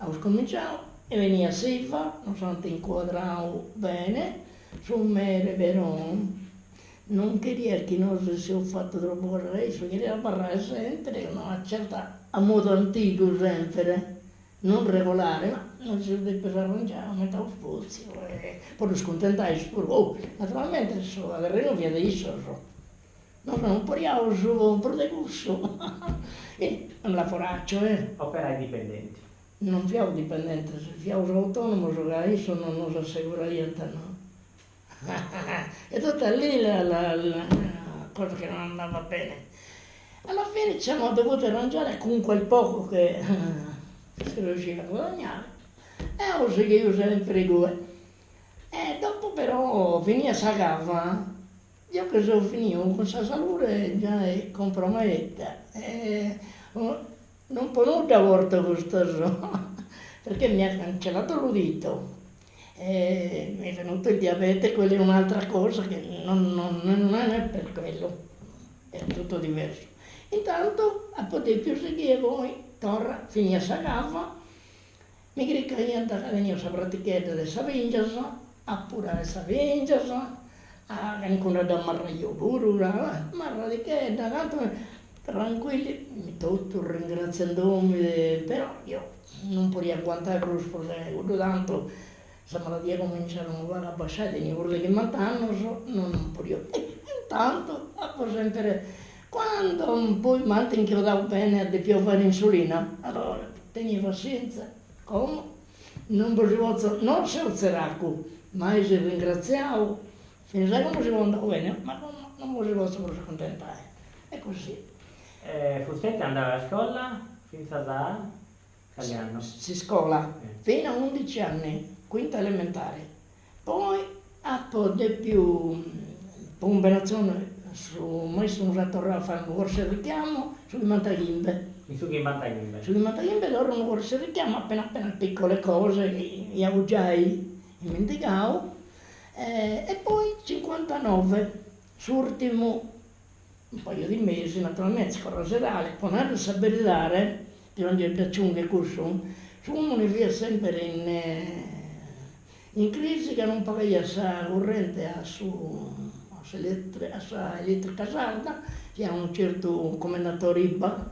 ho cominciato e veniva Silva, non sono inquadrato bene, su me però non queria che non si ho fatto troppo correre, queria parlare sempre, una certa a modo antico sempre, non regolare, ma non si deve arrangiare, metà spazio, poi lo scontentai pure, naturalmente sono la terreno via di so. Non poriamo su un protegusso e non la foraccio, Operai dipendenti. Non fiavo dipendente, se fiavo autonomo, adesso non si assicura niente, no. E tutta lì la cosa che non andava bene. Alla fine ci siamo dovuti arrangiare con quel poco che si riusciva a guadagnare. E così che io sempre due. E dopo però veniva a casa, io che sono finito con questa salute già è compromessa. Non potevo da volta questo perché mi ha cancellato l'udito. Mi è venuto il diabete, quella è un'altra cosa che non è per quello, è tutto diverso. Intanto, a poter più seguire voi, torna, finisce a cava, mi cricca niente che veniva a praticare le savinges, a pure le savinges, a ancora da marraio pure, marra di che, tanto tranquilli, tutto ringraziandomi, però io non potevo aguantare più, tanto questa malattia cominciano a bassare, ne vorrei che matano, non potevo. E intanto, sempre, quando poi mi inchiodavo bene di più fare insulina, allora tenevo pazienza, come? Non potevo, non si alzeracco, ma si ringraziavo, finché come si andava bene, ma non potevo scontentare. È così. Fussetti andava a scuola fino a Cagliano. Si scuola fino a 11 anni, quinta elementare. Poi a po' di più combinazione mai sono tornato a fare un corso di richiamo sui Mantagimbe. Sui Mantagimbe? Sui Mantagimbe loro un corso di richiamo appena piccole cose che io già dimenticavo. E poi 59, l'ultimo un paio di mesi, naturalmente, scorra serale, poi non sapere dare, di non dire piacciunghe questo, uno ne via sempre in crisi che non pagava la corrente a sua elettrica salda, che era un certo commendatore IBA,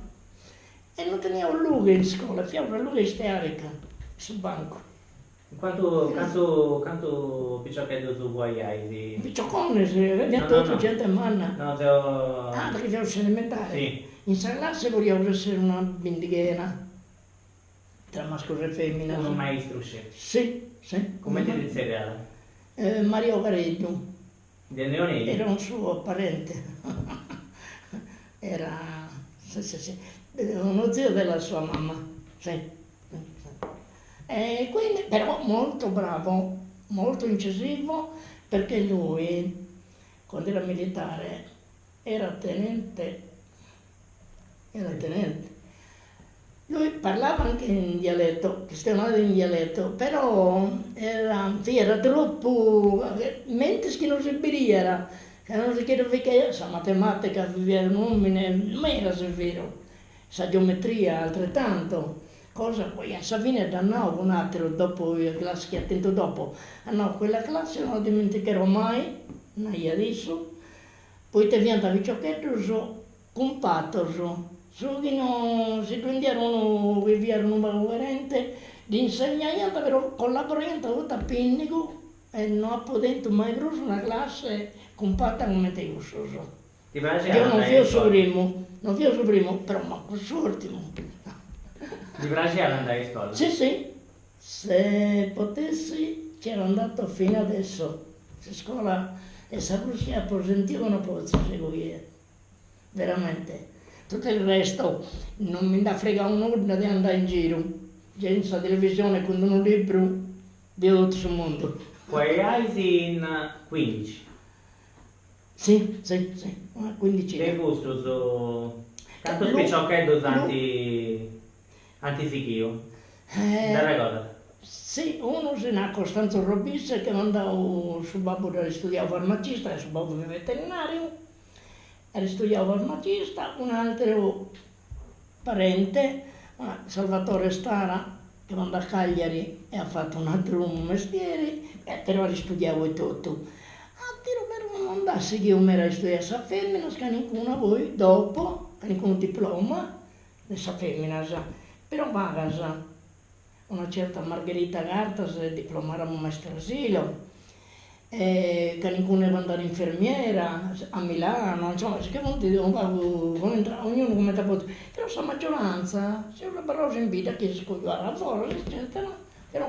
e non tenia un luogo in scuola, fiava una luogo isterica, sul banco. Quanto picciochetto tu vuoi hai? Picciocone, veniva tutto gente in mano. No, perché devo elementare. Sì. In classe volevo essere una bindighera, tra maschio e femmina. Un maestro chef? Sì. Come ti dice seriale? Mario Careggio. Del Leonelli? Era un suo parente. Era, sì, uno zio della sua mamma, sì. E quindi, però molto bravo, molto incisivo, perché lui, quando era militare, era tenente. Lui parlava anche in dialetto, cristiano in dialetto, però era troppo, mentre che non si era, che non si chiedeva che sa matematica, vivere non era vero, sa geometria altrettanto. Cosa poi a Savina da no, un altro dopo la classe che attento dopo, quella classe non la dimenticherò mai, mai adesso, poi ti viene da Viciocchetto, compatto, che non si prenderono, viviamo un coerente di insegnante, però collaborante tutta a Pinnico e non ha potuto mai preso una classe compatta come te io. Io non fio su primo, però ma quest'ultimo. Di Brasile andai a scuola? Sì, se potessi c'ero andato fino adesso, se scuola e Sabruscia presentivano poi seguire, veramente. Tutto il resto non mi da frega nulla di andare in giro, senza televisione con un libro di tutto il mondo. Poi hai in 15? Sì, 15. Che gusto tanto picciochetto antisichio? Da cosa? Sì, uno si è Costanzo Robisse che mandavo sul babbo da studiare farmacista, sul babbo di veterinario, era studiato farmacista, un altro parente, Salvatore Stara, che vado a Cagliari e ha fatto un altro mestiere, però ristudiavo e tutto. A tiro per non andasse che io mi era studiato a femmina, che nessuna voi dopo, che con un diploma, questa femmina, però vaga, una certa Margherita Gartas, diplomata come maestra asilo, che nessuna deve andare infermiera a Milano, insomma, che non ti devono ognuno come te può. Però la maggioranza, c'è una parola in vita che si scogliava a fuori, eccetera, però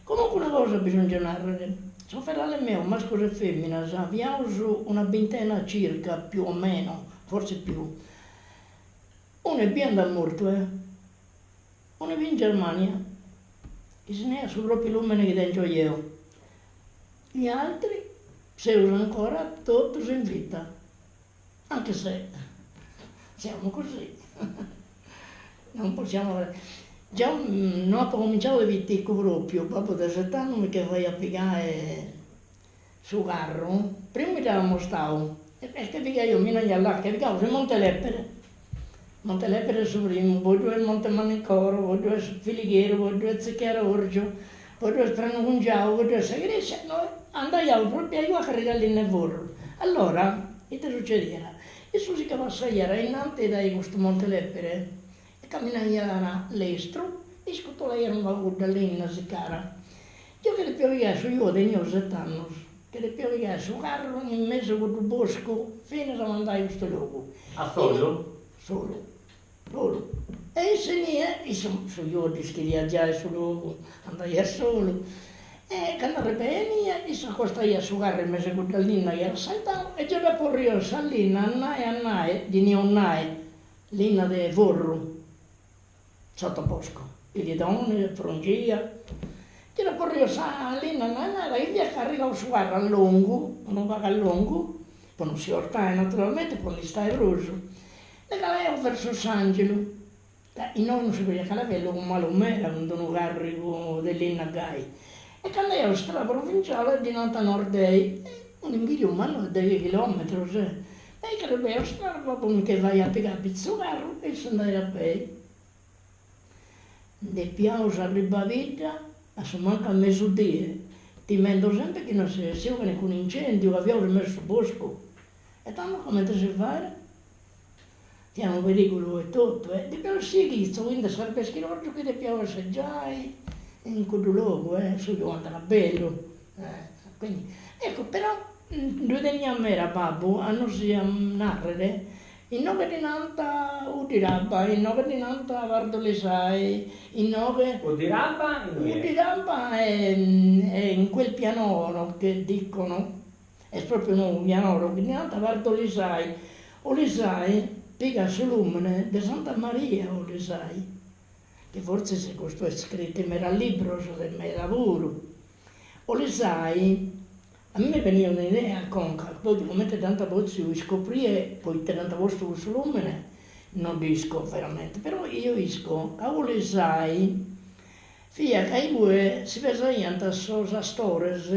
comunque una cosa bisogna narrare. Sono ferrale mio, maschio e femmina, abbiamo una ventena circa, più o meno, forse più. Uno è bien dal morto, uno è in Germania, che se ne è sul proprio lumene che dentro io. Gli altri si usano ancora tutto in vita, anche se siamo così. Non possiamo. Già non ho cominciato a vivere proprio, da 7 anni che vai a pigliare su carro, prima mi davamo stato, e che pigliai io, mi non gli allà, che pigliavo su Monte Lepere su primo, poi due Monte Manicoro, poi due Filighiero, poi due Zecchiara Orgio, poi due Pranungiao, poi due Sagrescia, no? Andai proprio io a caricare il nevorro. Allora, che ti succedeva? E su si che passaiera innanzi da questo Monte Lepere, camminava all'estero e scottolava una guarda lì in Zicara. Io che le pioveva su io dei 7 anni, che le pioveva su carro in mezzo con il bosco fino a andare a questo luogo. A solo? Solo. E se ne su io di viaggiare sul luogo, andai a solo. E quando arrivai e si accostava su carro in mezzo con l'ina e era saltato e già dopo io salina, annai, di neonnai, l'ina di vorro. Sotto bosco, le donne, frongia. Tira fuori io lì, e via caricavo su carro a lungo, non va a lungo, poi non si ortai naturalmente, poi non stai rosso. E calavo verso Sangelo. E noi non si vedeva calavello con malumera, con un carrico dell'Innagai. E quando io strada provinciale di nota Nordei, un invidio umano di 10 chilometri, e che avevo strada proprio che vai a pigliare il carro e si andava a piedi. De piausa a ribavita, a se manca a mezzodia. Ti mendo sempre che non si sia con incendio che abbiamo messo sul bosco. E tanto come ti si fa? Ti hanno pericolo e tutto, Di più sì che quindi sarebbe schifo che ti piace assaggiare in quel luogo, su io andava bello. Quindi, ecco, però, due degli a me era babbo, a non si narrare, in nove di nanta udirabba, in nove di nanta vardolesai, in nove. Udirabba è in quel pianoro che dicono, è proprio un pianoro, che di nanta vardolesai, o lesai, piega sul lumine di Santa Maria, o lesai, che forse se questo è scritto in mio libro, del mio lavoro, o lesai. A me veniva un'idea conca, poi come tanta voce scoprire, poi tanta voce sul lumine, non disco veramente, però io disco, a le sai, fia che i due si vesavano a sosa stores,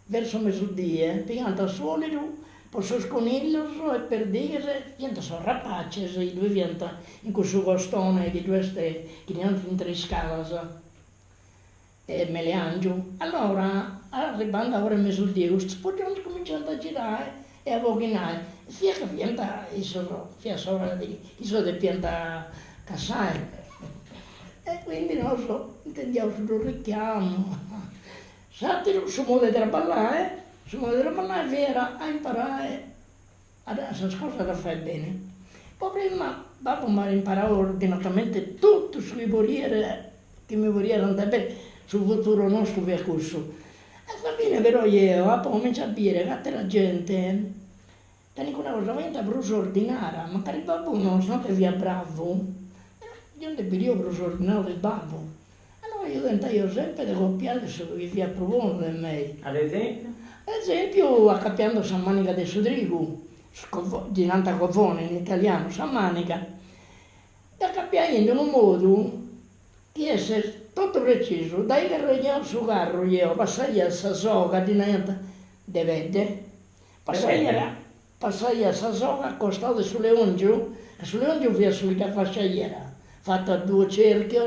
verso mezzodia, pigliando solido, poi sono sconiglioso e per dire, niente, sono rapaci, i due vientano in questo costone, di due ste, che niente in 3 scale, e me le angio. Allora, arrivando ora a mezzodia, poi cominciando a girare e a vochinare. Fia che pianta, fia sopra di pianta cassare. E quindi non so, intendiamo sul richiamo. Satiro, su modo di traballare, vera a imparare adesso cosa da fare bene. Poi prima, dopo mi ha imparato ordinatamente tutto sui voriere, che mi voriere andare bene, sul futuro nostro percorso. E alla fine però io ho cominciato a dire che la gente, che una cosa venta bruso ordinara, magari babbo non so che via bravo, io non devo bruso ordinario del babbo. Allora io tentavo sempre di copiare su che via provano di me. Ad esempio? Ad esempio, accappiando San Manica del Sudrigo, di Nanta Covone in italiano, San Manica, e accappiai in un modo che essere tutto preciso, dai che regniamo su carro io, passai a Sassoga di Nanta, de vede, passai a Sassoga accostato su Leongio, e su Leongio via subito a fasciaiera, fatta 2 cerchi,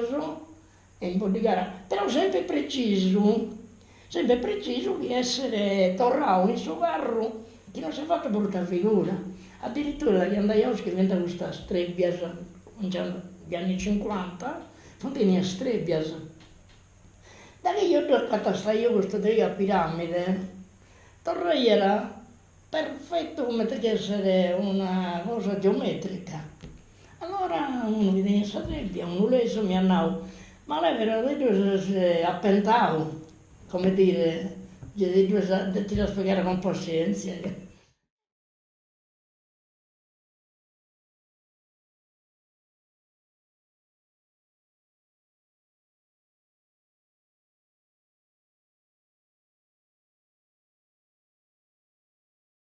e in Bordigara, però sempre preciso di essere torrato in suo carro, che non si è fatto brutta figura. Addirittura gli andaios che diventa questa Strebbias, negli anni 50, non tenia Strebbias. Da che io ho toccato io questa triga piramide, torrei era perfetto come te che essere una cosa geometrica. Allora uno che tenia questa trebbia, un uleso mi andava, ma lei veramente si è appentato, come dire, ti da spiegare con pazienza.